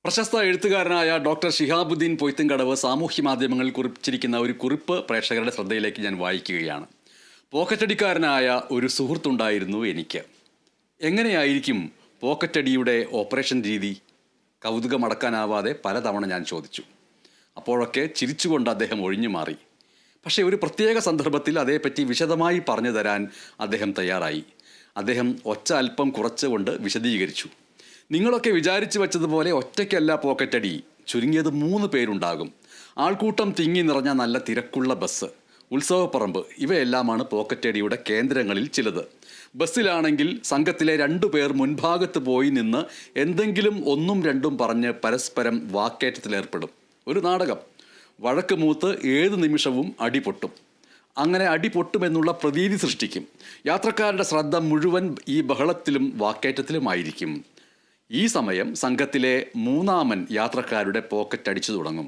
പ്രശസ്ത എഴുത്തുകാരനായ ഡോക്ടർ ഷിഹാബുദ്ദീൻ പൊയ്ത്തുംകടവ് സാമൂഹ്യ മാധ്യമങ്ങളിൽ കുറിച്ചിരിക്കുന്ന ഒരു കുറിപ്പ് പ്രേക്ഷകരുടെ ശ്രദ്ധയിലേക്ക് ഞാൻ വായിക്കുകയാണ്. പോക്കറ്റടിക്കാരനായ ഒരു സുഹൃത്തുണ്ടായിരുന്നു എനിക്ക്. എങ്ങനെയായിരിക്കും പോക്കറ്റടിയുടെ ഓപ്പറേഷൻ രീതി? കൗതുകമടക്കാനാവാതെ പലതവണ ഞാൻ ചോദിച്ചു. അപ്പോഴൊക്കെ ചിരിച്ചുകൊണ്ട് അദ്ദേഹം ഒഴിഞ്ഞു മാറി. പക്ഷേ ഒരു പ്രത്യേക സന്ദർഭത്തിൽ അതേപ്പറ്റി വിശദമായി പറഞ്ഞു തരാൻ അദ്ദേഹം തയ്യാറായി. അദ്ദേഹം ഒച്ച അല്പം കുറച്ചുകൊണ്ട് വിശദീകരിച്ചു. നിങ്ങളൊക്കെ വിചാരിച്ചു വച്ചതുപോലെ ഒറ്റയ്ക്കല്ല പോക്കറ്റടി. ചുരുങ്ങിയത് 3 പേരുണ്ടാകും. ആൾക്കൂട്ടം തിങ്ങി നിറഞ്ഞ നല്ല തിരക്കുള്ള ബസ്, ഉത്സവപ്പറമ്പ്, ഇവയെല്ലാമാണ് പോക്കറ്റടിയുടെ കേന്ദ്രങ്ങളിൽ ചിലത്. ബസ്സിലാണെങ്കിൽ സംഘത്തിലെ 2 പേർ മുൻഭാഗത്ത് പോയി നിന്ന് എന്തെങ്കിലും 1ഉം 2ഉം പറഞ്ഞ് പരസ്പരം വാക്കേറ്റത്തിലേർപ്പെടും. ഒരു നാടകം. വഴക്ക് മൂത്ത് ഏത് നിമിഷവും അടിപൊട്ടും. അങ്ങനെ അടിപൊട്ടുമെന്നുള്ള പ്രതീതി സൃഷ്ടിക്കും. യാത്രക്കാരുടെ ശ്രദ്ധ മുഴുവൻ ഈ ബഹളത്തിലും വാക്കേറ്റത്തിലുമായിരിക്കും. ഈ സമയം സംഘത്തിലെ 3ാമൻ യാത്രക്കാരുടെ പോക്കറ്റ് അടിച്ചു തുടങ്ങും.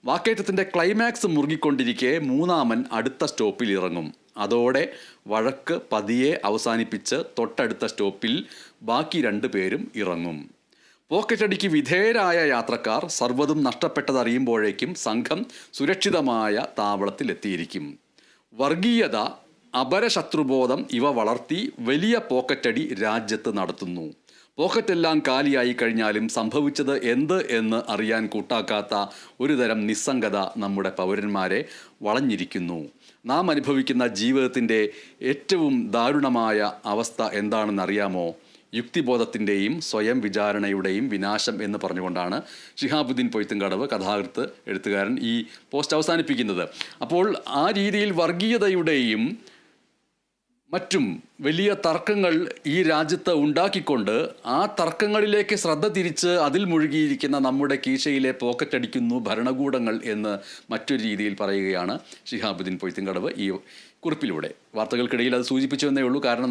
വാക്കേറ്റത്തിൻ്റെ ക്ലൈമാക്സ് മുറുകിക്കൊണ്ടിരിക്കെ 3ാമൻ അടുത്ത സ്റ്റോപ്പിൽ ഇറങ്ങും. അതോടെ വഴക്ക് പതിയെ അവസാനിപ്പിച്ച് തൊട്ടടുത്ത സ്റ്റോപ്പിൽ ബാക്കി 2 പേരും ഇറങ്ങും. പോക്കറ്റടിക്ക് വിധേയരായ യാത്രക്കാർ സർവ്വതും നഷ്ടപ്പെട്ടതറിയുമ്പോഴേക്കും സംഘം സുരക്ഷിതമായ താവളത്തിലെത്തിയിരിക്കും. വർഗീയത, അപരശത്രുബോധം ഇവ വളർത്തി വലിയ പോക്കറ്റടി രാജ്യത്ത് നടത്തുന്നു. പോക്കറ്റെല്ലാം കാലിയായി കഴിഞ്ഞാലും സംഭവിച്ചത് എന്ത് എന്ന് അറിയാൻ കൂട്ടാക്കാത്ത ഒരുതരം നിസ്സംഗത നമ്മുടെ പൗരന്മാരെ വളഞ്ഞിരിക്കുന്നു. നാം അനുഭവിക്കുന്ന ജീവിതത്തിൻ്റെ ഏറ്റവും ദാരുണമായ അവസ്ഥ എന്താണെന്നറിയാമോ? യുക്തിബോധത്തിൻ്റെയും സ്വയം വിചാരണയുടെയും വിനാശം എന്ന് പറഞ്ഞുകൊണ്ടാണ് ഷിഹാബുദ്ദീൻ പൊയ്ത്തുംകടവ്, കഥാകൃത്ത്, എഴുത്തുകാരൻ, ഈ പോസ്റ്റ് അവസാനിപ്പിക്കുന്നത്. അപ്പോൾ ആ രീതിയിൽ വർഗീയതയുടെയും മറ്റും വലിയ തർക്കങ്ങൾ ഈ രാജ്യത്ത് ഉണ്ടാക്കിക്കൊണ്ട് ആ തർക്കങ്ങളിലേക്ക് ശ്രദ്ധ തിരിച്ച് അതിൽ മുഴുകിയിരിക്കുന്ന നമ്മുടെ കീശയിലെ പോക്കറ്റടിക്കുന്നു ഭരണകൂടങ്ങൾ എന്ന് മറ്റൊരു രീതിയിൽ പറയുകയാണ് ഷിഹാബുദ്ദീൻ പൊയ്ത്തുംകടവ് ഈ കുറിപ്പിലൂടെ. വാർത്തകൾക്കിടയിൽ അത് സൂചിപ്പിച്ചു എന്നേ ഉള്ളൂ. കാരണം